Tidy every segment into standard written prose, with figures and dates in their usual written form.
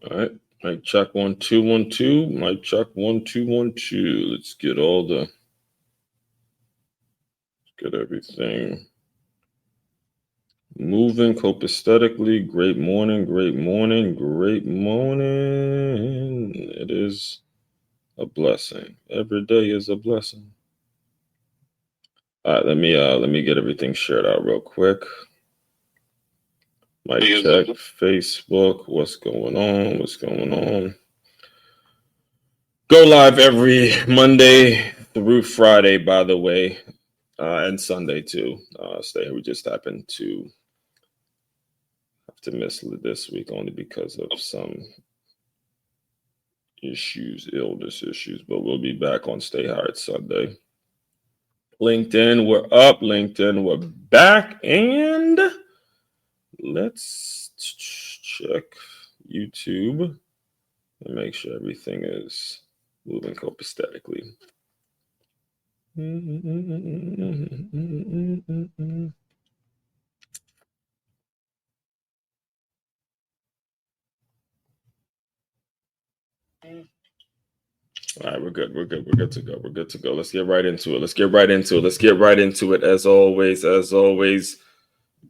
All right. Mic check 1 2 1 2. Mic check 1 2 1 2. Let's get everything moving copaesthetically. Great morning, great morning, great morning. It is a blessing. Every day is a blessing. All right, let me get everything shared out real quick. Mic check, Facebook. What's going on? What's going on? Go live every Monday through Friday, by the way, and Sunday too. Stay here. We just happened to have to miss this week only because of some illness issues, but we'll be back on Stay Hired Sunday. LinkedIn, we're up. LinkedIn, we're back. And let's check YouTube and make sure everything is moving copaesthetically. All right, we're good. We're good to go. Let's get right into it. As always.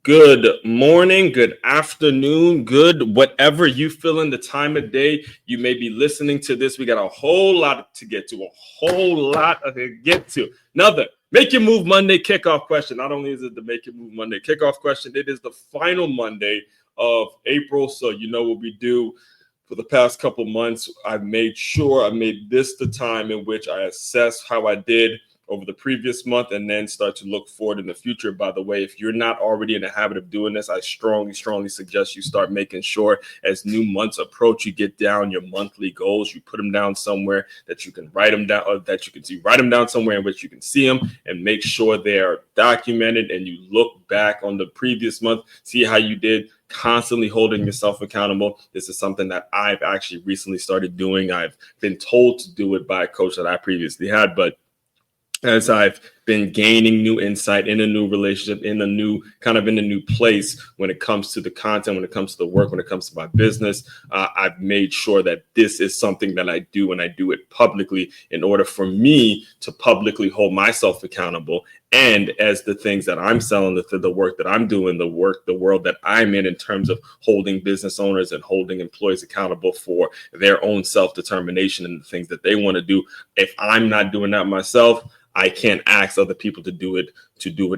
Good morning, good afternoon, good whatever you feel in the time of day you may be listening to this. We got a whole lot to get to, Another Make Your Move Monday kickoff question. Not only is it the Make Your Move Monday kickoff question, it is the final Monday of April. So you know what we do. For the past couple months, I've made this the time in which I assess how I did over the previous month and then start to look forward in the future. By the way, if you're not already in the habit of doing this, I strongly suggest you start making sure as new months approach, you get down your monthly goals. You put them down somewhere that you can write them down, or that you can see. Write them down somewhere in which you can see them and make sure they are documented. And you look back on the previous month, see how you did. Constantly holding yourself accountable. This is something that I've actually recently started doing. I've been told to do it by a coach that I previously had, but as I've been gaining new insight in a new relationship, in a new place when it comes to the content, when it comes to the work, when it comes to my business, I've made sure that this is something that I do, and I do it publicly in order for me to publicly hold myself accountable. And as the things that I'm selling, the work that I'm doing, the world that I'm in terms of holding business owners and holding employees accountable for their own self-determination and the things that they want to do. If I'm not doing that myself, I can't ask other people to do it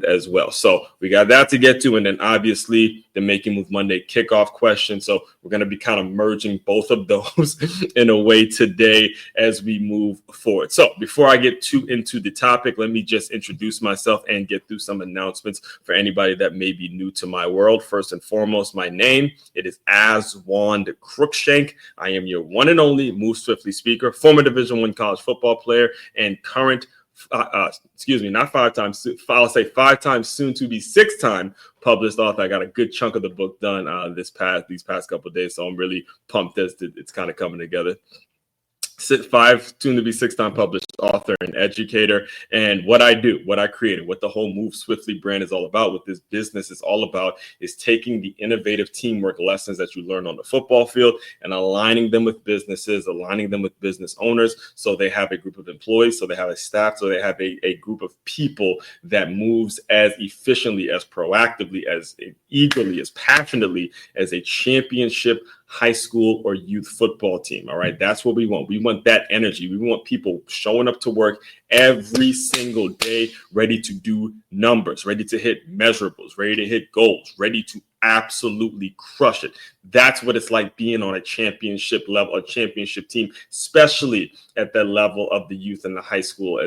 as well. So we got that to get to. And then obviously the Make Your Move Monday kickoff question. So we're going to be kind of merging both of those in a way today as we move forward. So before I get too into the topic, let me just introduce myself and get through some announcements for anybody that may be new to my world. First and foremost, my name, it is Aswan Crookshank. I am your one and only Move Swiftly speaker, former Division I college football player, and current not 5 times. I'll say 5 times, soon to be 6-time published author. I got a good chunk of the book done these past couple of days, so I'm really pumped as it's kind of coming together. 5, soon to be 6-time published author and educator. And what I do, what I created, what the whole Move Swiftly brand is all about, what this business is all about, is taking the innovative teamwork lessons that you learn on the football field and aligning them with businesses, aligning them with business owners, so they have a group of employees, so they have a staff, so they have a group of people that moves as efficiently, as proactively, as eagerly, as passionately as a championship high school or youth football team. All right. That's what we want. We want that energy. We want people showing up to work every single day, ready to do numbers, ready to hit measurables, ready to hit goals, ready to absolutely crush it. That's what it's like being on a championship level, a championship team, especially at the level of the youth and the high school,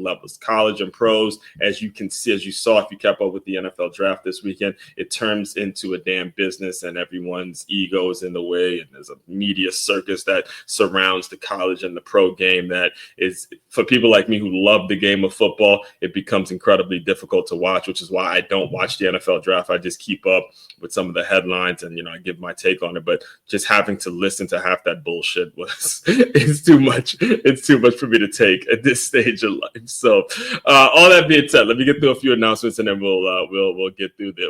levels, college and pros. As you can see, as you saw, if you kept up with the NFL draft this weekend, it turns into a damn business and everyone's ego is in the way. And there's a media circus that surrounds the college and the pro game that is, for people like me who love the game of football, it becomes incredibly difficult to watch, which is why I don't watch the NFL draft. I just keep up with some of the headlines and, I give my take on it. But just having to listen to half that bullshit it's too much. It's too much for me to take at this stage of life. So all that being said, let me get through a few announcements and then we'll get through there.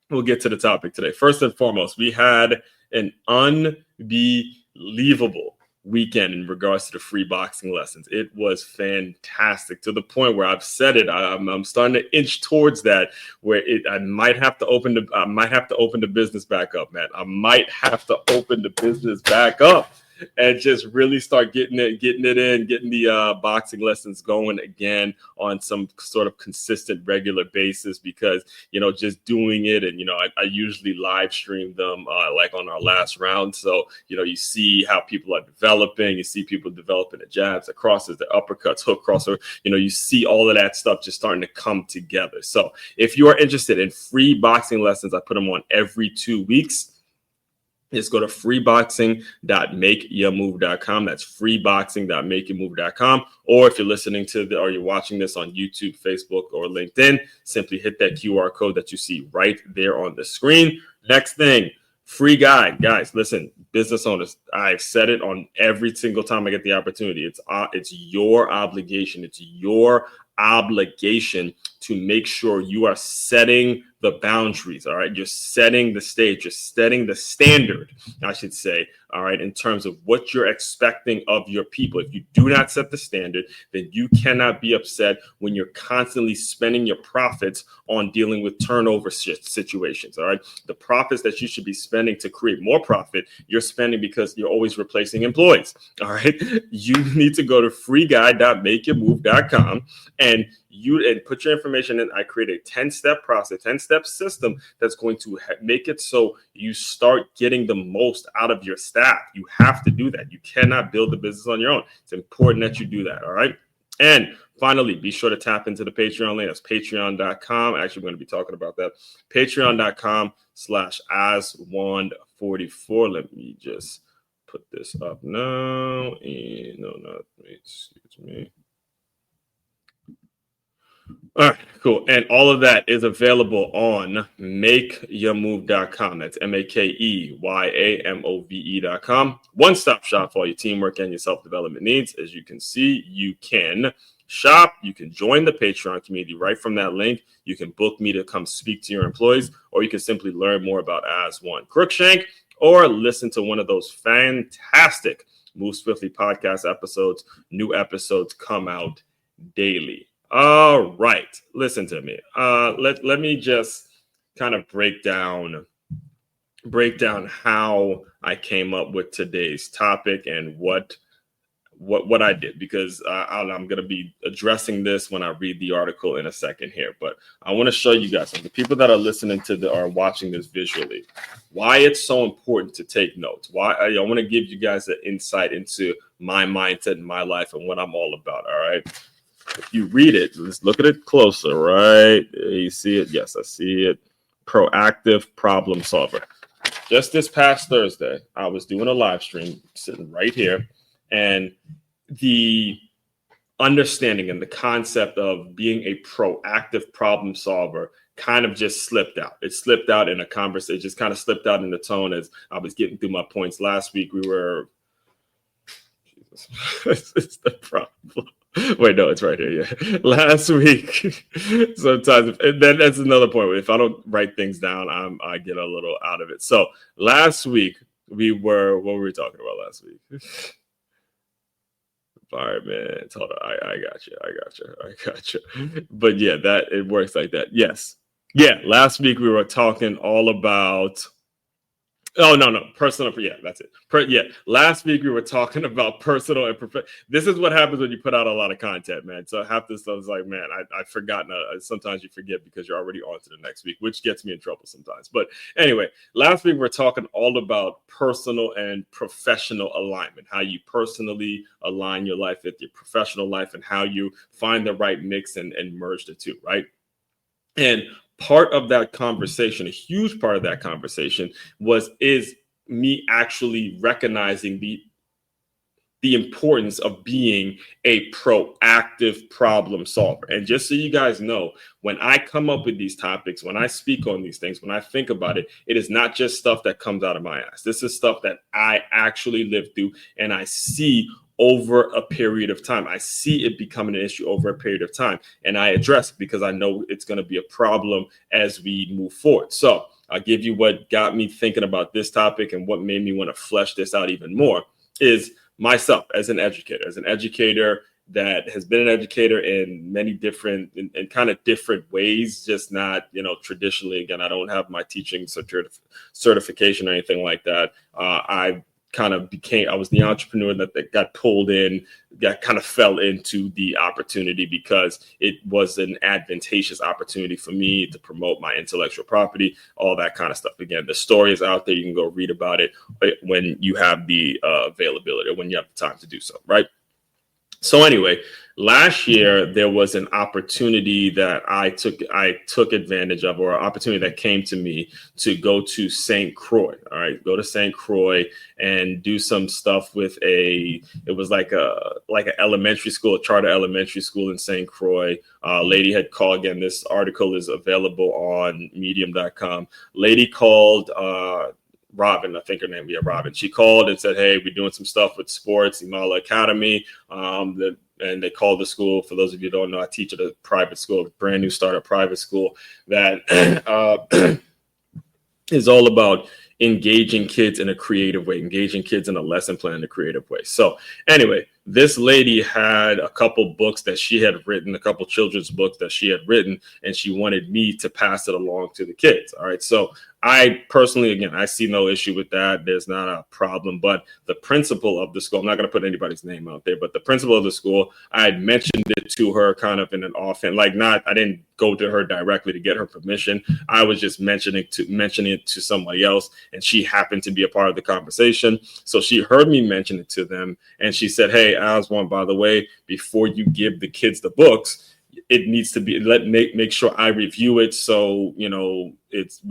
We'll get to the topic today. First and foremost, we had an unbelievable weekend in regards to the free boxing lessons. It was fantastic, to the point where I've said it. I'm starting to inch towards that, where I might have to open the business back up, man. I might have to open the business back up and just really start getting the boxing lessons going again on some sort of consistent, regular basis, because, just doing it, and, I usually live stream them like on our last round. So, you see how people are developing, you see people developing the jabs, the crosses, the uppercuts, hook crosser, you see all of that stuff just starting to come together. So if you are interested in free boxing lessons, I put them on every 2 weeks. Just go to freeboxing.makeyourmove.com. That's freeboxing.makeyourmove.com. Or if you're listening or you're watching this on YouTube, Facebook, or LinkedIn, simply hit that QR code that you see right there on the screen. Next thing, free guide. Guys, listen, business owners, I've said it on every single time I get the opportunity. It's your obligation. It's your obligation to make sure you are setting the boundaries. All right, you're setting the stage, you're setting the standard, I should say, all right, in terms of what you're expecting of your people. If you do not set the standard, then you cannot be upset when you're constantly spending your profits on dealing with turnover situations. All right, the profits that you should be spending to create more profit, you're spending because you're always replacing employees. All right, you need to go to freeguide.makeyourmove.com and put your information in. I create a 10-step process, 10-step system that's going to make it so you start getting the most out of your staff. You have to do that. You cannot build the business on your own. It's important that you do that. All right. And finally, be sure to tap into the Patreon link. That's patreon.com. Actually, we're going to be talking about that. Patreon.com/Aswan44. Let me just put this up now. Excuse me. All right, cool. And all of that is available on makeyourmove.com. That's makeyourmove.com. One-stop shop for all your teamwork and your self-development needs. As you can see, you can shop. You can join the Patreon community right from that link. You can book me to come speak to your employees, or you can simply learn more about Aswan Crookshank, or listen to one of those fantastic Move Swiftly podcast episodes. New episodes come out daily. All right, listen to me. Let me just kind of break down how I came up with today's topic and what I did, because I'm going to be addressing this when I read the article in a second here. But I want to show you guys, the people that are listening are watching this visually, why it's so important to take notes. Why I want to give you guys an insight into my mindset and my life and what I'm all about. All right. If you read it, let's look at it closer, right? You see it? Yes, I see it. Proactive problem solver. Just this past Thursday, I was doing a live stream sitting right here, and the understanding and the concept of being a proactive problem solver kind of just slipped out. It slipped out in a conversation, just kind of slipped out in the tone as I was getting through my points. Last week, we were... it's the problem. Wait, no, it's right here. Yeah, last week. Sometimes, and then that's another point. If I don't write things down, I get a little out of it. So last week what were we talking about last week? Environment. Hold on, I got you. But yeah, that it works like that. Yes, yeah. Last week we were talking all about. Oh, no. Personal. Yeah, that's it. Last week we were talking about personal and professional. This is what happens when you put out a lot of content, man. So half this stuff is like, man, I've forgotten. Sometimes you forget because you're already on to the next week, which gets me in trouble sometimes. But anyway, last week we were talking all about personal and professional alignment, how you personally align your life with your professional life and how you find the right mix and merge the two, right? And part of that conversation, a huge part of that conversation is me actually recognizing the importance of being a proactive problem solver. And just so you guys know, when I come up with these topics, when I speak on these things, when I think about it, it is not just stuff that comes out of my ass. This is stuff that I actually live through and I see over a period of time. I see it becoming an issue over a period of time, and I address it because I know it's going to be a problem as we move forward. So I'll give you what got me thinking about this topic and what made me want to flesh this out even more is myself as an educator that has been an educator in many different in kind of different ways, just not, traditionally. Again, I don't have my teaching certification or anything like that. I was the entrepreneur that got pulled in, that kind of fell into the opportunity because it was an advantageous opportunity for me to promote my intellectual property, all that kind of stuff. Again, the story is out there. You can go read about it when you have the availability, or when you have the time to do so, right? So anyway, last year there was an opportunity that I took advantage of, or an opportunity that came to me to go to St. Croix. All right, go to St. Croix and do some stuff with it was like an elementary school, a charter elementary school in St. Croix. Lady had called. Again, this article is available on medium.com. Lady called, Robin, I think her name, Robin. She called and said, "Hey, we're doing some stuff with sports, Imala Academy." And they called the school. For those of you who don't know, I teach at a private school, a brand new startup private school that is all about engaging kids in a creative way, engaging kids in a lesson plan in a creative way. So anyway, this lady had a couple books that she had written, a couple children's books that she had written, and she wanted me to pass it along to the kids. All right. So I personally, again, I see no issue with that. There's not a problem. But the principal of the school, I'm not going to put anybody's name out there, but the principal of the school, I had mentioned it to her kind of in an offhand, I didn't go to her directly to get her permission. I was just mentioning it to somebody else, and she happened to be a part of the conversation. So she heard me mention it to them, and she said, "Hey, Aswan, by the way, before you give the kids the books, it needs to be make sure I review it, so we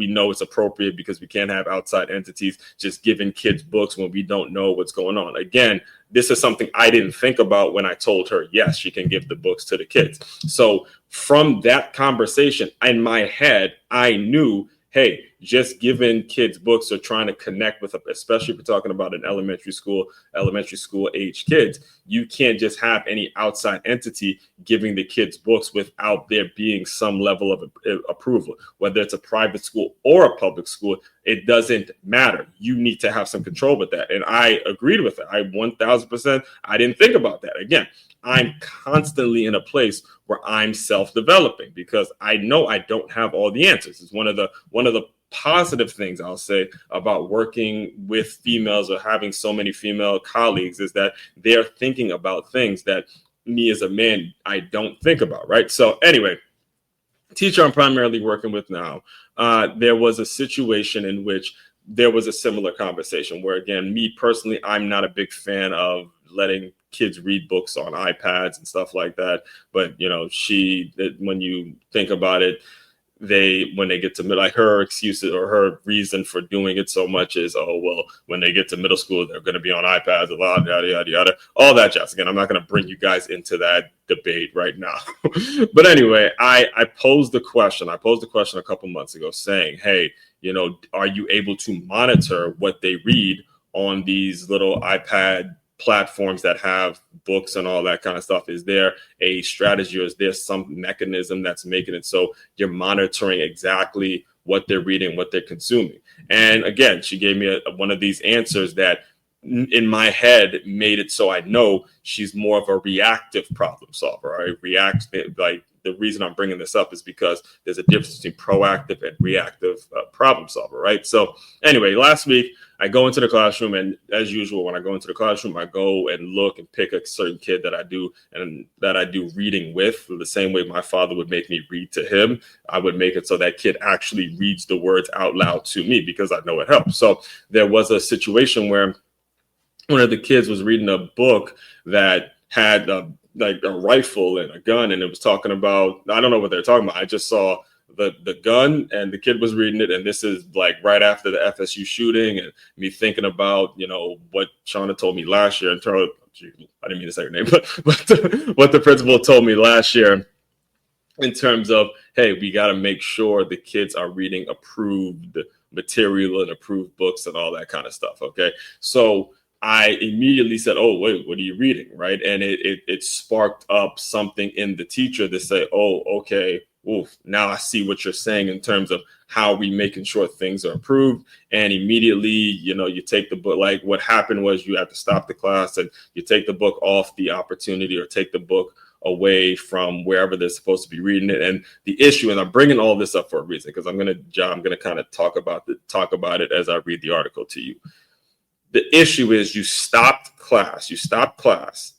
know it's appropriate, because we can't have outside entities just giving kids books when we don't know what's going on." Again, this is something I didn't think about when I told her, yes, she can give the books to the kids. So from that conversation in my head, I knew, hey, just giving kids books or trying to connect with, especially if we're talking about an elementary school age kids, you can't just have any outside entity giving the kids books without there being some level of approval. Whether it's a private school or a public school, it doesn't matter. You need to have some control with that. And I agreed with it. I 1000%. I didn't think about that. Again, I'm constantly in a place where I'm self-developing, because I know I don't have all the answers. It's one of the positive things I'll say about working with females, or having so many female colleagues, is that they're thinking about things that me as a man, I don't think about, right? So anyway, teacher I'm primarily working with now, there was a situation in which there was a similar conversation where, again, me personally, I'm not a big fan of letting kids read books on iPads and stuff like that. But, when you think about it, when they get to her excuses, or her reason for doing it so much is, oh, well, when they get to middle school, they're going to be on iPads, a lot, yada, yada, yada, all that jazz. Again, I'm not going to bring you guys into that debate right now. But anyway, I posed the question a couple months ago saying, hey, are you able to monitor what they read on these little iPad platforms that have books and all that kind of stuff? Is there a strategy, or is there some mechanism that's making it so you're monitoring exactly what they're reading, what they're consuming? And again, she gave me one of these answers that in my head made it so I know she's more of a reactive problem solver. Right? The reason I'm bringing this up is because there's a difference between proactive and reactive problem solver, right? So anyway, last week I go into the classroom, and as usual, when I go into the classroom, I go and look and pick a certain kid that I do reading with. The same way my father would make me read to him, I would make it so that kid actually reads the words out loud to me, because I know it helps. So there was a situation where one of the kids was reading a book that had a rifle and a gun, and it was talking about, I don't know what they're talking about. I just saw the gun, and the kid was reading it, and this is right after the FSU shooting, and me thinking about what Shauna told me last year. I didn't mean to say her name, but what the principal told me last year in terms of, hey, we got to make sure the kids are reading approved material and approved books and all that kind of stuff. Okay, so I immediately said, "Oh, wait, what are you reading?" Right. And it sparked up something in the teacher to say, "Oh, okay, oof, now I see what you're saying in terms of how are we making sure things are improved. And immediately, you take the book. Like what happened was you had to stop the class and you take the book off the opportunity or take the book away from wherever they're supposed to be reading it. And the issue, and I'm bringing all this up for a reason, because I'm gonna kind of talk about it as I read the article to you. The issue is you stopped class,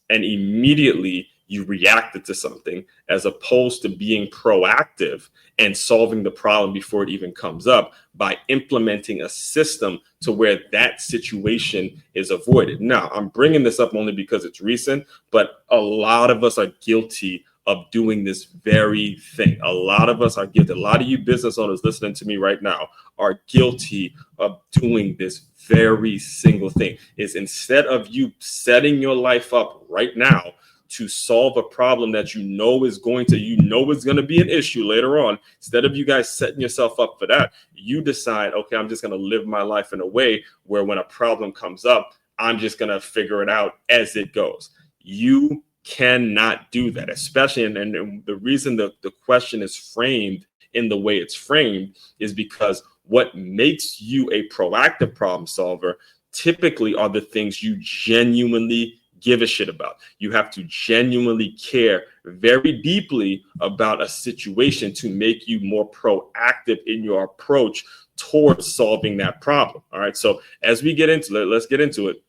and immediately you reacted to something as opposed to being proactive and solving the problem before it even comes up by implementing a system to where that situation is avoided. Now, I'm bringing this up only because it's recent, but a lot of us are guilty of doing this very thing. A lot of us are guilty. A lot of you business owners listening to me right now are guilty of doing this very single thing. Is instead of you setting your life up right now to solve a problem that is going to be an issue later on, instead of you guys setting yourself up for that, you decide, okay, I'm just going to live my life in a way where when a problem comes up, I'm just going to figure it out as it goes. You cannot do that, especially, and the reason the question is framed in the way it's framed is because what makes you a proactive problem solver typically are the things you genuinely give a shit about. You have to genuinely care very deeply about a situation to make you more proactive in your approach towards solving that problem. All right. So as we get into it, let's get into it.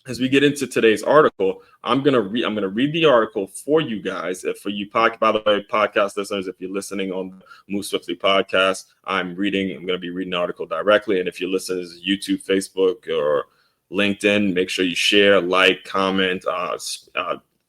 As we get into today's article, I'm gonna read the article for you guys. For you, by the way, podcast listeners, if you're listening on the Move Swiftly podcast, I'm gonna be reading the article directly. And if you're listening to YouTube, Facebook, or LinkedIn, make sure you share, like, comment,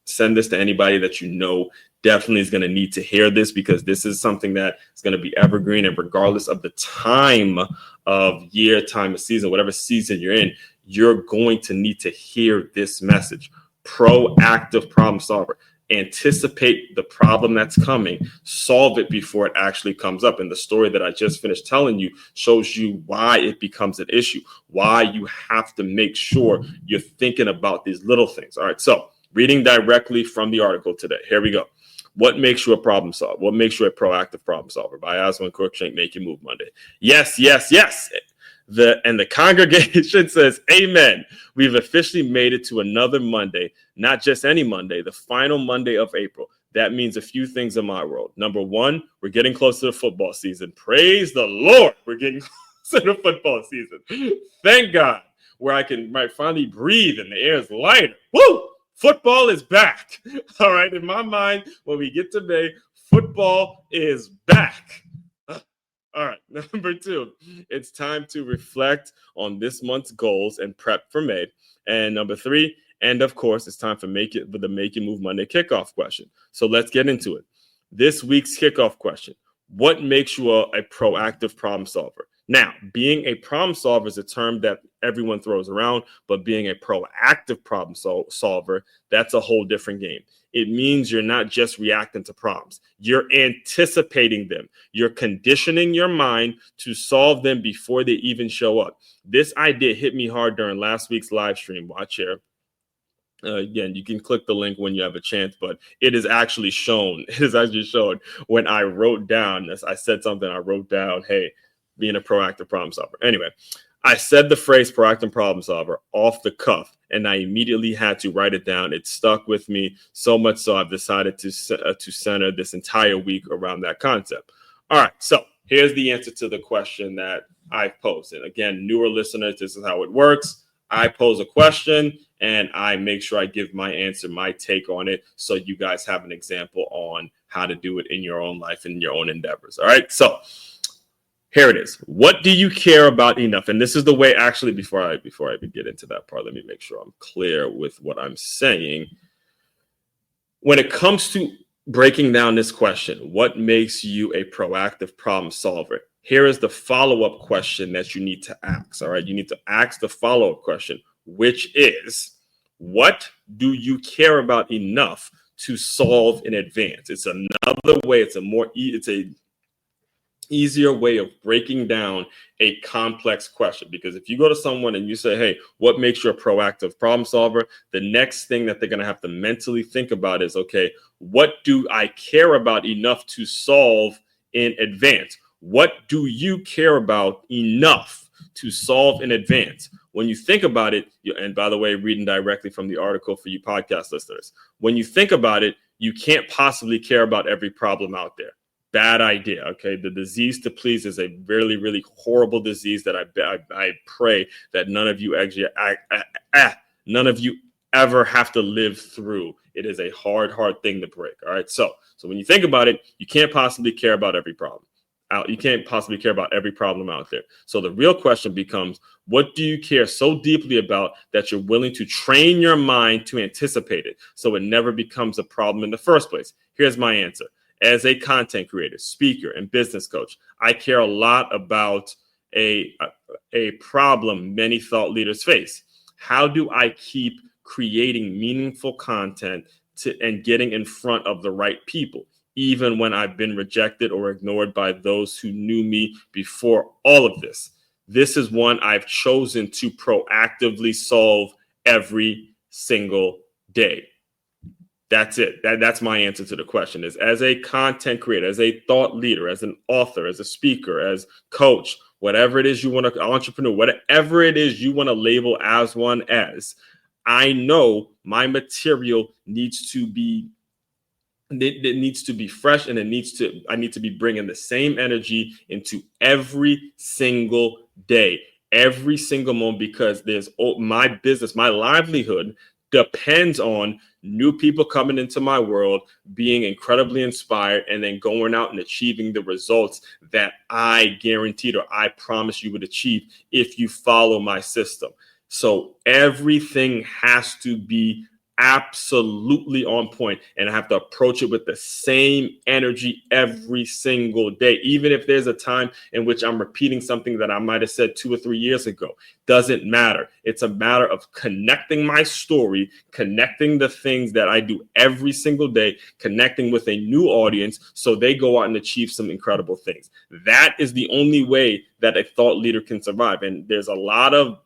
send this to anybody that you know definitely is going to need to hear this, because this is something that is going to be evergreen, and regardless of the time of year, time of season, whatever season you're in, you're going to need to hear this message. Proactive problem solver. Anticipate the problem that's coming, solve it before it actually comes up. And the story that I just finished telling you shows you why it becomes an issue, why you have to make sure you're thinking about these little things. All right. So reading directly from the article today. Here we go. What makes you a problem solver? What makes you a proactive problem solver? By Aswin Cruikshank, Make Your Move Monday. Yes, yes, yes. The congregation says, amen. We've officially made it to another Monday, not just any Monday, the final Monday of April. That means a few things in my world. Number one, we're getting close to the football season. Praise the Lord. We're getting close to the football season. Thank God, where I might finally breathe and the air is lighter. Woo! Football is back. All right. In my mind, when we get to May, football is back. All right. Number two, it's time to reflect on this month's goals and prep for May. And number three, and of course, it's time for the Make Your Move Monday kickoff question. So let's get into it. This week's kickoff question: what makes you a proactive problem solver? Now, being a problem solver is a term that everyone throws around, but being a proactive problem solver, that's a whole different game. It means you're not just reacting to problems. You're anticipating them. You're conditioning your mind to solve them before they even show up. This idea hit me hard during last week's live stream. Watch here. Again, you can click the link when you have a chance, but it is actually shown. It is actually shown when I wrote down, as I said something, I wrote down, hey, being a proactive problem solver. Anyway, I said the phrase proactive problem solver off the cuff, and I immediately had to write it down. It stuck with me so much so I've decided to center this entire week around that concept. All right, so here's the answer to the question that I posed. And again, newer listeners, this is how it works. I pose a question and I make sure I give my answer, my take on it, so you guys have an example on how to do it in your own life and your own endeavors. All right, so here it is. What do you care about enough? And this is the way, actually, before I even get into that part, let me make sure I'm clear with what I'm saying. When it comes to breaking down this question, what makes you a proactive problem solver? Here is the follow-up question that you need to ask. All right. You need to ask the follow-up question, which is, what do you care about enough to solve in advance? It's another way. It's a easier way of breaking down a complex question. Because if you go to someone and you say, hey, what makes you a proactive problem solver? The next thing that they're going to have to mentally think about is, okay, what do I care about enough to solve in advance? What do you care about enough to solve in advance? When you think about it, and by the way, reading directly from the article for you podcast listeners, when you think about it, you can't possibly care about every problem out there. Bad idea. Okay. The disease to please is a really, really horrible disease that I pray that none of you actually, none of you ever have to live through. It is a hard thing to break. All right. So when you think about it, you can't possibly care about every problem. You can't possibly care about every problem out there. So the real question becomes, what do you care so deeply about that you're willing to train your mind to anticipate it so it never becomes a problem in the first place? Here's my answer. As a content creator, speaker, and business coach, I care a lot about a problem many thought leaders face. How do I keep creating meaningful content and getting in front of the right people, even when I've been rejected or ignored by those who knew me before all of this? This is one I've chosen to proactively solve every single day. That's it. That's my answer to the question. Is as a content creator, as a thought leader, as an author, as a speaker, as coach, whatever it is you want to, entrepreneur, whatever it is you want to label as one as, I know my material needs to be it needs to be fresh, and I need to be bringing the same energy into every single day, every single moment, because my business, my livelihood depends on new people coming into my world, being incredibly inspired, and then going out and achieving the results that I guaranteed or I promise you would achieve if you follow my system. So everything has to be absolutely on point, and I have to approach it with the same energy every single day, even if there's a time in which I'm repeating something that I might have said 2 or 3 years ago. Doesn't matter. It's a matter of connecting my story, connecting the things that I do every single day, connecting with a new audience so they go out and achieve some incredible things. That is the only way that a thought leader can survive. And there's a lot of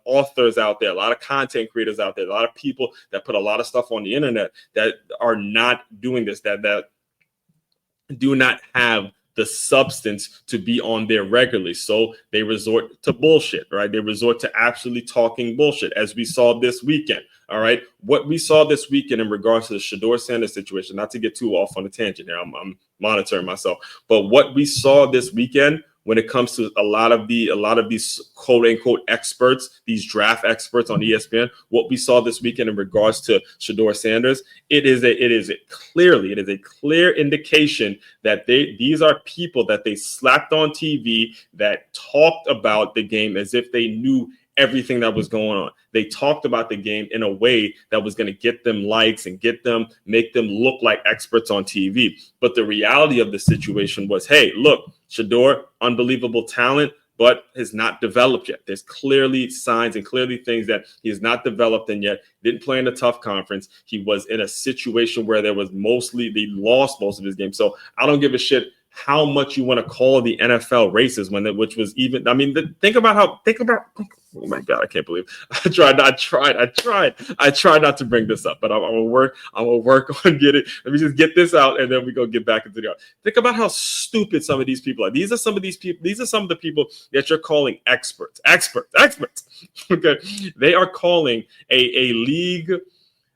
authors out there, a lot of content creators out there, a lot of people that put a lot of stuff on the internet that are not doing this, that do not have the substance to be on there regularly. So they resort to bullshit, right? They resort to absolutely talking bullshit, as we saw this weekend. All right. What we saw this weekend in regards to the Shedeur Sanders situation, not to get too off on a tangent here, I'm monitoring myself, but what we saw this weekend when it comes to a lot of these quote unquote experts, these draft experts on ESPN, what we saw this weekend in regards to Shedeur Sanders, it is a clear indication that these are people that they slapped on TV that talked about the game as if they knew everything that was going on. They talked about the game in a way that was going to get them likes and make them look like experts on TV. But the reality of the situation was, hey, look, Shedeur, unbelievable talent, but has not developed yet. There's clearly signs and clearly things that he has not developed in yet. Didn't play in a tough conference. He was in a situation where they lost most of his game. So I don't give a shit how much you want to call the NFL racist which was even, I mean, think about, oh my God, I can't believe I tried not to bring this up, but I'm gonna work on getting, let me just get this out and then we go get back into the art. Think about how stupid some of these people are. These are some of the people that you're calling experts. Okay. They are calling a league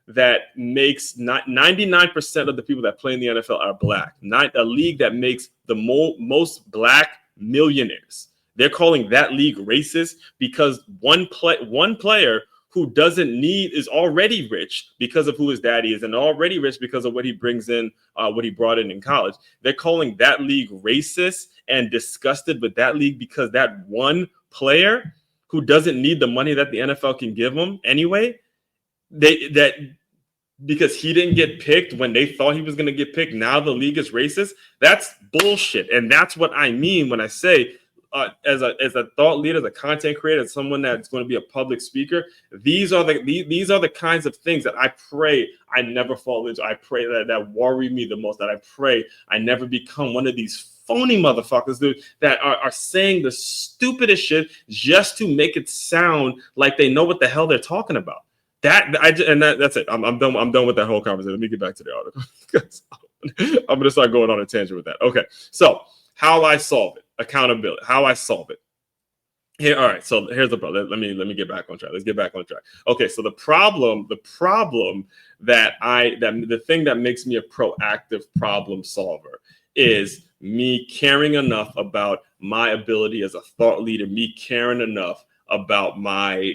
that makes 99% of the people that play in the NFL are black. Not a league that makes the most black millionaires. They're calling that league racist because one player who is already rich because of who his daddy is and already rich because of what he brings in, what he brought in college. They're calling that league racist and disgusted with that league because that one player who doesn't need the money that the NFL can give him anyway, because he didn't get picked when they thought he was going to get picked, now the league is racist. That's bullshit. And that's what I mean when I say, as a thought leader, as a content creator, as someone that's going to be a public speaker, these are the kinds of things that I pray I never fall into. I pray that worry me the most, that I pray I never become one of these phony motherfuckers, dude, that are saying the stupidest shit just to make it sound like they know what the hell they're talking about. That's it. I'm done. I'm done with that whole conversation. Let me get back to the article. I'm gonna start going on a tangent with that. Okay, so how I solve it, accountability. How I solve it. Here, all right. So here's the problem. Let me get back on track. Let's get back on track. Okay, so the problem that the thing that makes me a proactive problem solver is me caring enough about my ability as a thought leader, me caring enough about my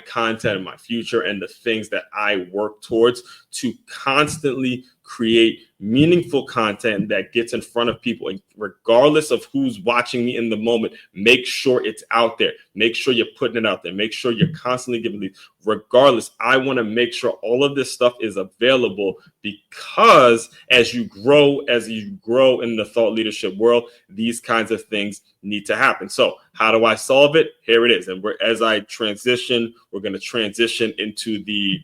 content and my future and the things that I work towards to constantly create meaningful content that gets in front of people. And regardless of who's watching me in the moment, make sure it's out there. Make sure you're putting it out there. Make sure you're constantly giving these. Regardless, I want to make sure all of this stuff is available, because as you grow in the thought leadership world, these kinds of things need to happen. So how do I solve it? Here it is. And we're going to transition into the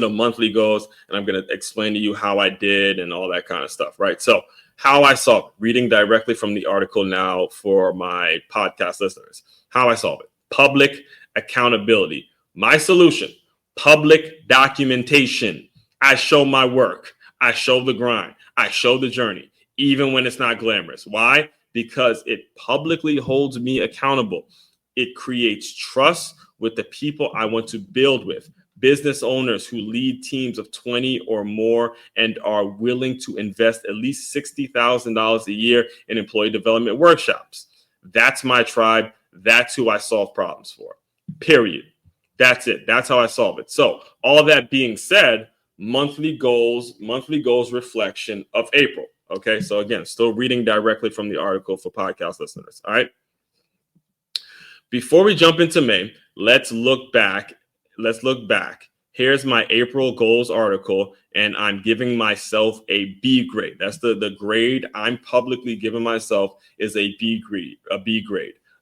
monthly goals, and I'm going to explain to you how I did and all that kind of stuff, right? So how I solve it, reading directly from the article now for my podcast listeners. How I solve it: public accountability. My solution: public documentation. I show my work. I show the grind. I show the journey, even when it's not glamorous. Why? Because it publicly holds me accountable. It creates trust with the people I want to build with. Business owners who lead teams of 20 or more and are willing to invest at least $60,000 a year in employee development workshops. That's my tribe. That's who I solve problems for. Period. That's it. That's how I solve it. So all that being said, monthly goals reflection of April. Okay. So again, still reading directly from the article for podcast listeners. All right. Before we jump into May, let's look back. Here's my April goals article, and I'm giving myself a B grade. That's the grade I'm publicly giving myself is a B grade.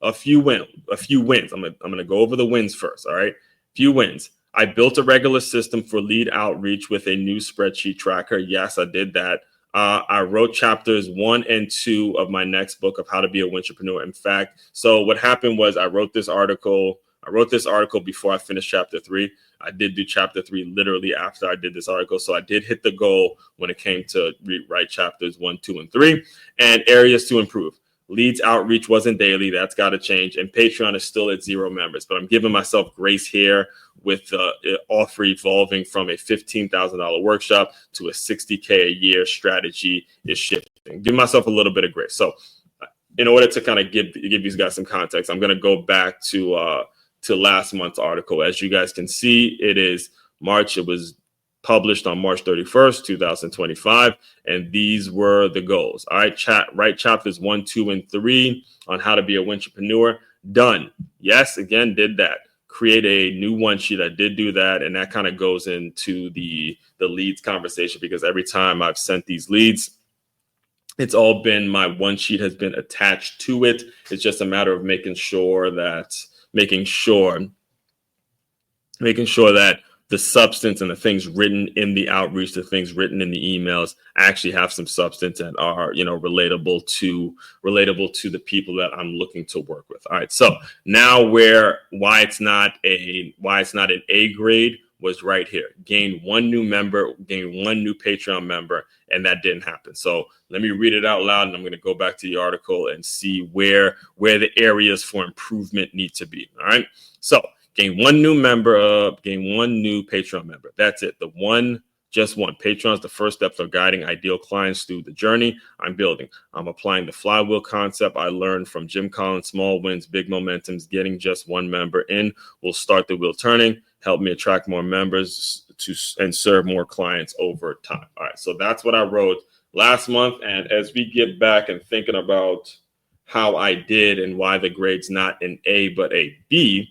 A few wins. I'm gonna go over the wins first. All right. Few wins. I built a regular system for lead outreach with a new spreadsheet tracker. Yes, I did that. I wrote chapters 1 and 2 of my next book of How to Be a Wintrepreneur. In fact, so what happened was I wrote this article before I finished chapter 3. I did do chapter 3 literally after I did this article. So I did hit the goal when it came to write chapters 1, 2, and 3, and areas to improve. Leads outreach wasn't daily. That's got to change. And Patreon is still at 0 members, but I'm giving myself grace here with offer evolving from a $15,000 workshop to a $60K a year strategy is shifting. Give myself a little bit of grace. So in order to kind of give these guys some context, I'm going to go back to last month's article. As you guys can see, it is March. It was published on March 31st, 2025. And these were the goals. All right, write chapters 1, 2, and 3 on how to be a wintrepreneur. Done. Yes, again, did that. Create a new one sheet. I did do that. And that kind of goes into the leads conversation, because every time I've sent these leads, it's all been my one sheet has been attached to it. It's just a matter of making sure that the substance and the things written in the outreach, the things written in the emails actually have some substance and are, relatable to the people that I'm looking to work with. All right. So now why it's not an A grade was right here. Gain one new member, gain one new Patreon member, and that didn't happen. So let me read it out loud, and I'm going to go back to the article and see where the areas for improvement need to be. All right. So gain one new member, gain one new Patreon member. That's it. Just one. Patreon is the first step for guiding ideal clients through the journey I'm building. I'm applying the flywheel concept I learned from Jim Collins. Small wins, big momentums. Getting just one member in will start the wheel turning, help me attract more members and serve more clients over time. All right. So that's what I wrote last month. And as we get back and thinking about how I did and why the grade's not an A, but a B,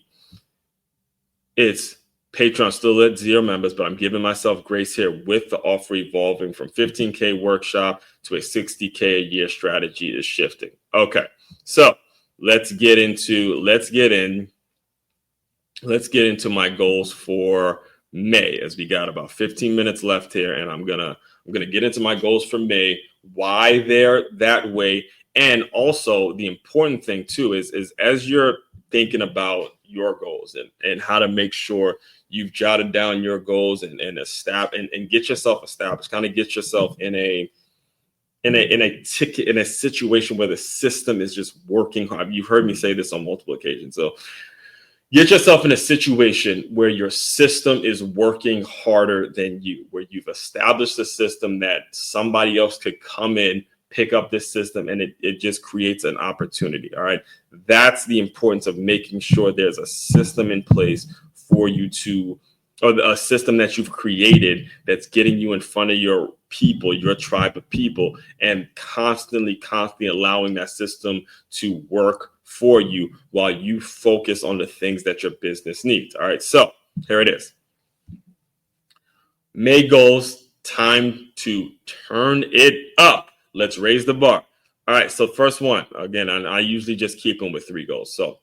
it's Patreon still at 0 members, but I'm giving myself grace here with the offer evolving from $15K workshop to a $60K a year strategy is shifting. Okay. So let's get into my goals for May, as we got about 15 minutes left here. And I'm going to get into my goals for May why they're that way. And also the important thing too is as you're thinking about your goals and how to make sure you've jotted down your goals and get yourself established, kind of get yourself in a situation where the system is just working hard. You've heard me say this on multiple occasions. So get yourself in a situation where your system is working harder than you, where you've established a system that somebody else could come in, pick up this system, and it just creates an opportunity. All right. That's the importance of making sure there's a system in place for you to, or a system that you've created that's getting you in front of your people, your tribe of people, and constantly allowing that system to work for you while you focus on the things that your business needs. All right. So here it is. May goals, time to turn it up. Let's raise the bar. All right. So first one, again, I usually just keep them with 3 goals. So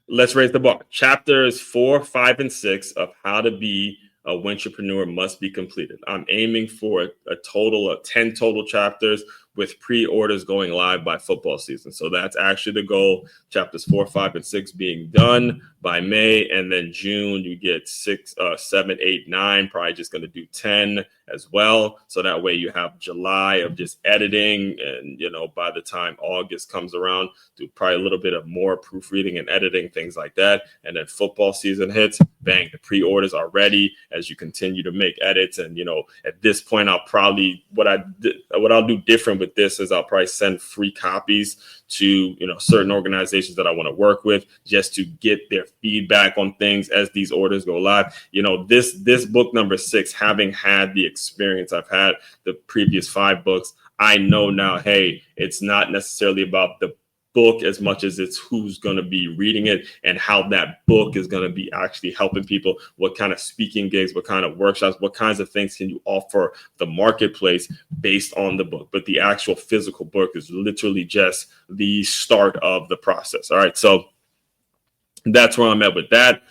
let's raise the bar. Chapters 4, 5, and 6 of How to Be a Wintrepreneur must be completed. I'm aiming for a total of 10 total chapters with pre-orders going live by football season. So that's actually the goal. Chapters 4, 5, and 6 being done by May, and then June you get 6, 7, 8, 9. Probably just going to do 10 as well. So that way you have July of just editing, and by the time August comes around, do probably a little bit of more proofreading and editing, things like that. And then football season hits, bang, the pre-orders are ready as you continue to make edits. And at this point, I'll probably what I'll do different with this is I'll probably send free copies to certain organizations that I want to work with, just to get their feedback on things as these orders go live. This book number 6, having had the experience I've had the previous 5 books, I know now, hey, it's not necessarily about the book as much as it's who's going to be reading it and how that book is going to be actually helping people. What kind of speaking gigs, what kind of workshops, what kinds of things can you offer the marketplace based on the book? But the actual physical book is literally just the start of the process. All right. So that's where I'm at with that.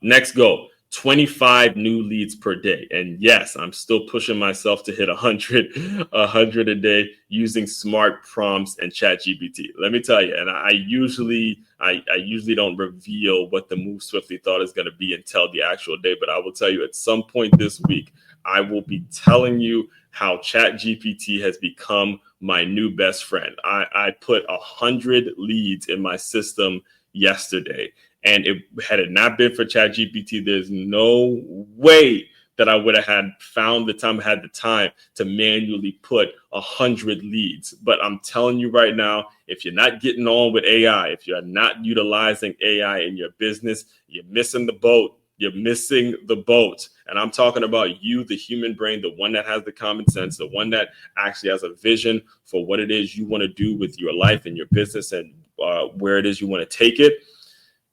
Next goal, 25 new leads per day. And yes, I'm still pushing myself to hit 100 a day using smart prompts and ChatGPT. Let me tell you, and I usually don't reveal what the Move Swiftly thought is going to be until the actual day, but I will tell you at some point this week, I will be telling you how ChatGPT has become my new best friend. I put 100 leads in my system yesterday. And had it not been for ChatGPT, there's no way that I would have had the time to manually put 100 leads. But I'm telling you right now, if you're not getting on with AI, if you're not utilizing AI in your business, you're missing the boat. You're missing the boat. And I'm talking about you, the human brain, the one that has the common sense, the one that actually has a vision for what it is you want to do with your life and your business and where it is you want to take it.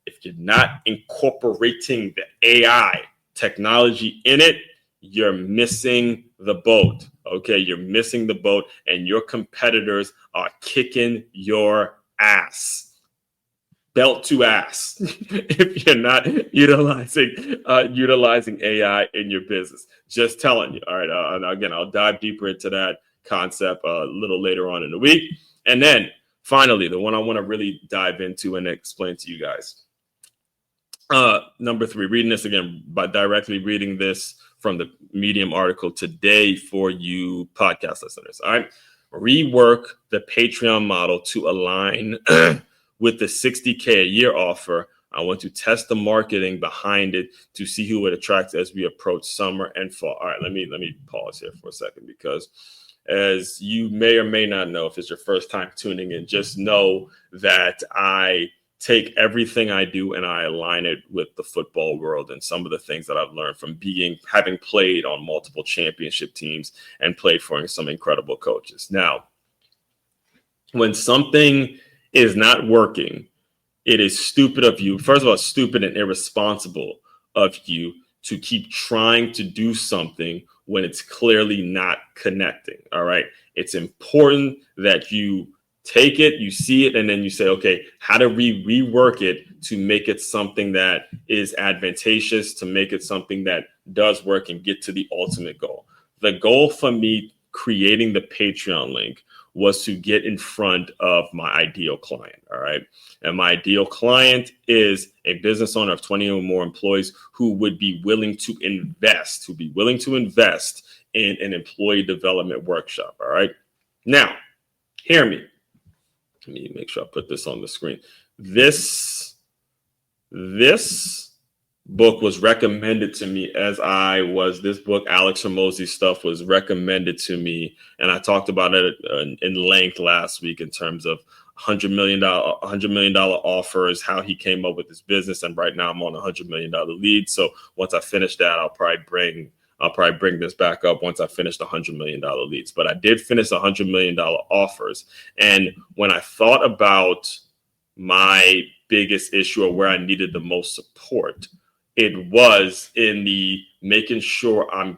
If you're not incorporating the AI technology in it, you're missing the boat. Okay, you're missing the boat, and your competitors are kicking your ass. Belt to ass if you're not utilizing AI in your business. Just telling you. All right. And again, I'll dive deeper into that concept a little later on in the week. And then finally, the one I want to really dive into and explain to you guys. Number 3, reading this again by directly reading this from the Medium article today for you podcast listeners. All right. Rework the Patreon model to align with the $60K a year offer. I want to test the marketing behind it to see who it attracts as we approach summer and fall. All right, let me pause here for a second, because as you may or may not know, if it's your first time tuning in, just know that I take everything I do and I align it with the football world and some of the things that I've learned from having played on multiple championship teams and played for some incredible coaches. Now, when something is not working, it is stupid of you. First of all, stupid and irresponsible of you to keep trying to do something when it's clearly not connecting. All right. It's important that you take it, you see it, and then you say, okay, how do we rework it to make it something that is advantageous, to make it something that does work and get to the ultimate goal. the goal for me creating the Patreon link was to get in front of my ideal client. All right. And my ideal client is a business owner of 20 or more employees who would be willing to invest, in an employee development workshop. All right. Now, hear me. Let me make sure I put this on the screen. This book was recommended to me this book, Alex Hormozi's stuff, was recommended to me. And I talked about it in length last week in terms of $100 million offers, how he came up with this business. And right now I'm on a $100 million lead. So once I finish that, I'll probably bring this back up once I finish the $100 million leads. But I did finish $100 million offers. And when I thought about my biggest issue or where I needed the most support, it was in the making sure I'm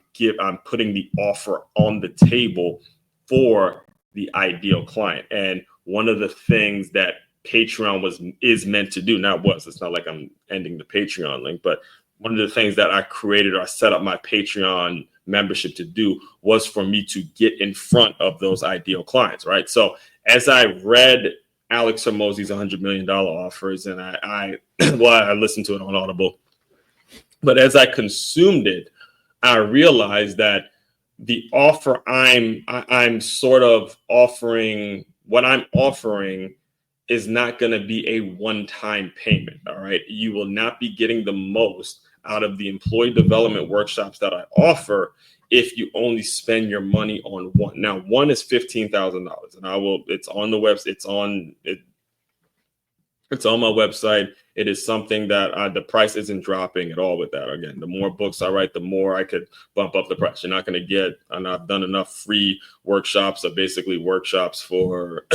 putting the offer on the table for the ideal client. And one of the things that Patreon is meant to do, it's not like I'm ending the Patreon link, but one of the things that I created or I set up my Patreon membership to do was for me to get in front of those ideal clients, right? So as I read Alex Hormozi's $100 million offers, and I listened to it on Audible, but as I consumed it, I realized that the offer I'm sort of offering, what I'm offering is not going to be a one-time payment. All right. You will not be getting the most out of the employee development workshops that I offer if you only spend your money on one. Now, one is $15,000, and it's on the website. It's on my website. It is something that the price isn't dropping at all with that. Again, the more books I write, the more I could bump up the price. You're not going to get, and I've done enough free workshops, or basically workshops for,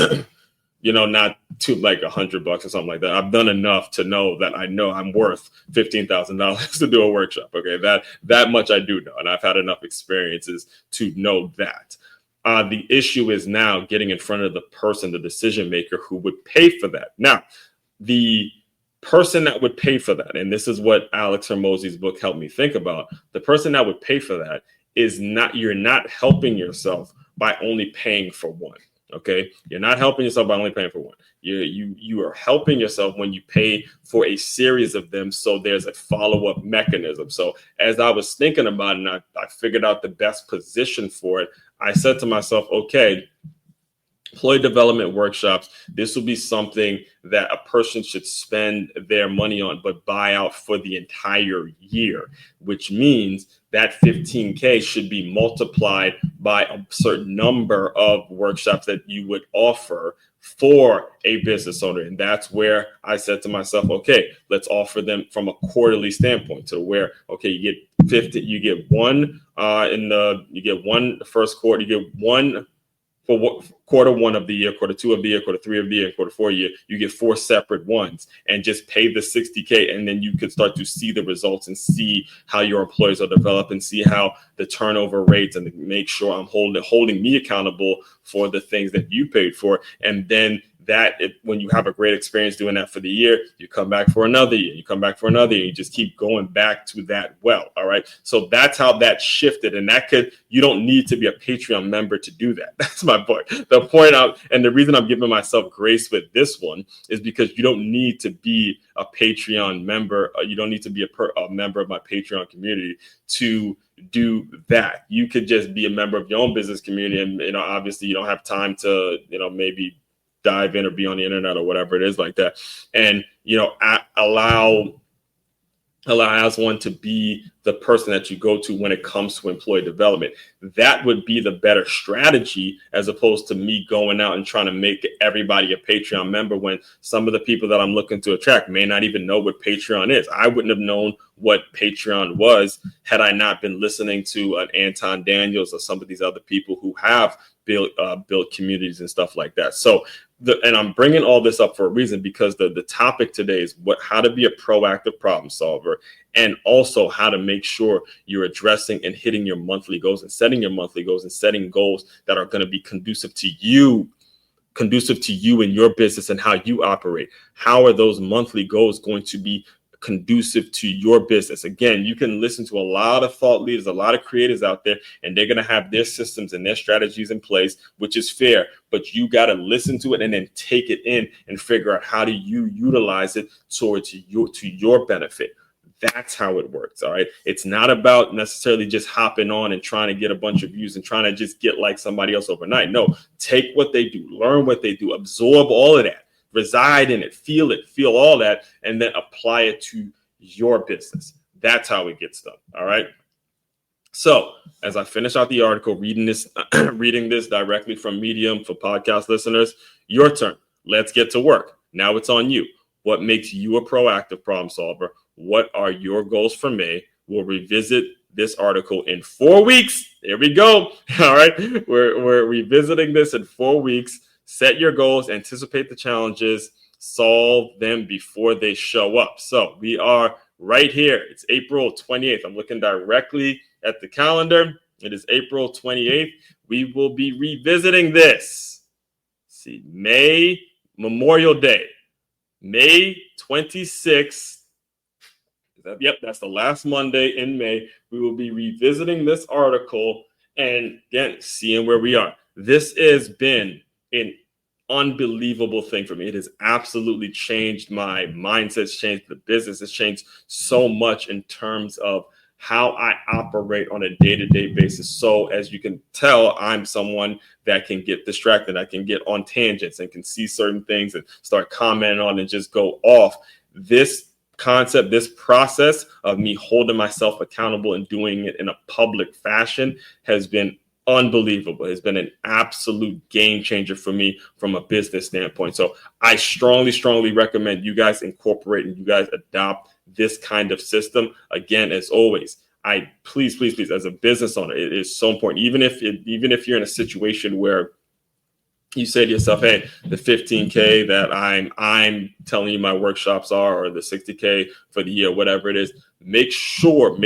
not to like $100 or something like that. I've done enough to know that I know I'm worth $15,000 to do a workshop. Okay. That much I do know. And I've had enough experiences to know that. The issue is now getting in front of the person, the decision maker who would pay for that. Now, the person that would pay for that, and this is what Alex Hormozi's book helped me think about, the person that would pay for that you're not helping yourself by only paying for one. Okay. You're not helping yourself by only paying for one. You are helping yourself when you pay for a series of them. So there's a follow-up mechanism. So as I was thinking about it, and I figured out the best position for it, I said to myself, okay, employee development workshops, this will be something that a person should spend their money on, but buy out for the entire year, which means that 15K should be multiplied by a certain number of workshops that you would offer for a business owner. And that's where I said to myself, okay, let's offer them from a quarterly standpoint, to where, okay, you get 50, you get one you get one the first quarter, you get one for quarter one of the year, quarter two of the year, quarter three of the year, quarter four year, you get 4 separate ones, and just pay the $60K. And then you could start to see the results and see how your employees are developing, see how the turnover rates, and make sure I'm holding me accountable for the things that you paid for. And then when you have a great experience doing that for the year, you come back for another year, you just keep going back to that well. All right. So that's how that shifted. And you don't need to be a Patreon member to do that. That's my point. The point and the reason I'm giving myself grace with this one is because you don't need to be a Patreon member. You don't need to be a member of my Patreon community to do that. You could just be a member of your own business community. And, obviously you don't have time to, maybe dive in or be on the internet or whatever it is like that. And, allow as one to be the person that you go to when it comes to employee development. That would be the better strategy, as opposed to me going out and trying to make everybody a Patreon member, when some of the people that I'm looking to attract may not even know what Patreon is. I wouldn't have known what Patreon was had I not been listening to an Anton Daniels or some of these other people who have built communities and stuff like that. So and I'm bringing all this up for a reason, because the topic today is how to be a proactive problem solver, and also how to make sure you're addressing and hitting your monthly goals, and setting your monthly goals, and setting goals that are going to be conducive to you and your business and how you operate. How are those monthly goals going to be conducive to your business. Again, you can listen to a lot of thought leaders, a lot of creators out there, and they're going to have their systems and their strategies in place, which is fair, but you got to listen to it and then take it in and figure out how do you utilize it towards your benefit. That's how it works. All right. It's not about necessarily just hopping on and trying to get a bunch of views and trying to just get like somebody else overnight. No, take what they do, learn what they do, absorb all of that, reside in it, feel all that, and then apply it to your business. That's how it gets done. All right. So as I finish out the article, reading this directly from Medium for podcast listeners, your turn. Let's get to work. Now it's on you. What makes you a proactive problem solver? What are your goals for May? We'll revisit this article in 4 weeks. Here we go. All right. We're revisiting this in 4 weeks. Set your goals, anticipate the challenges, solve them before they show up. So we are right here. It's April 28th. I'm looking directly at the calendar. It is April 28th. We will be revisiting this. Let's see, Memorial Day, May 26th. Yep, that's the last Monday in May. We will be revisiting this article and again, seeing where we are. This has been an unbelievable thing for me. It has absolutely changed my mindset, changed the business. It's changed so much in terms of how I operate on a day-to-day basis. So as you can tell, I'm someone that can get distracted. I can get on tangents and can see certain things and start commenting on and just go off. This concept, this process of me holding myself accountable and doing it in a public fashion has been unbelievable. It's been an absolute game changer for me from a business standpoint. So I strongly recommend you guys incorporate and you guys adopt this kind of system. Again, as always, please, as a business owner, it is so important. Even if you're in a situation where you say to yourself, hey, the 15K that I'm telling you my workshops are, or the 60K for the year, whatever it is, make sure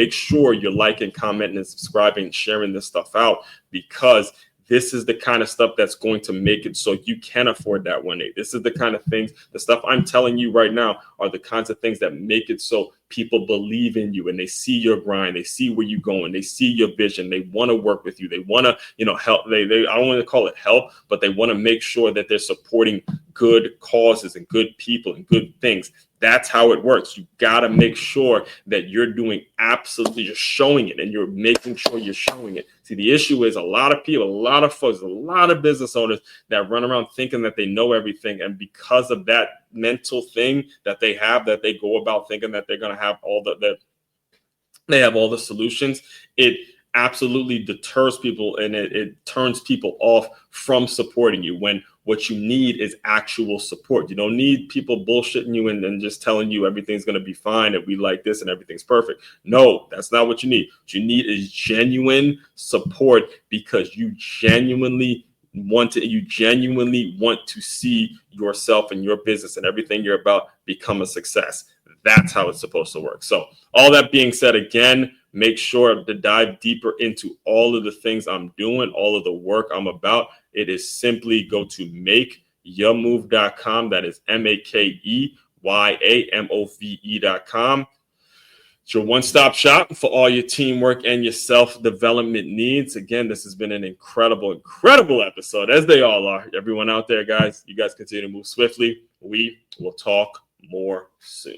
you're liking, commenting, and subscribing, and sharing this stuff out, because this is the kind of stuff that's going to make it so you can afford that 1.8. This is the kind of things, the stuff I'm telling you right now are the kinds of things that make it so people believe in you and they see your grind, they see where you're going, they see your vision, they want to work with you, they want to, help. They I don't want to call it help, but they want to make sure that they're supporting good causes and good people and good things. That's how it works. You got to make sure that you're doing absolutely, you're showing it and you're making sure you're showing it. See, the issue is a lot of people, a lot of folks, a lot of business owners that run around thinking that they know everything. And because of that mental thing that they have, that they go about thinking that they're going to have they have all the solutions, it absolutely deters people and it turns people off from supporting you when what you need is actual support. You don't need people bullshitting you and just telling you everything's going to be fine and we like this and everything's perfect. No, that's not what you need. What you need is genuine support because you genuinely want to see yourself and your business and everything you're about become a success. That's how it's supposed to work. So all that being said, again, make sure to dive deeper into all of the things I'm doing, all of the work I'm about. It is simply go to makeyourmove.com. That is makeyourmove.com. It's your one-stop shop for all your teamwork and your self-development needs. Again, this has been an incredible episode, as they all are. Everyone out there, guys, you guys continue to move swiftly. We will talk more soon.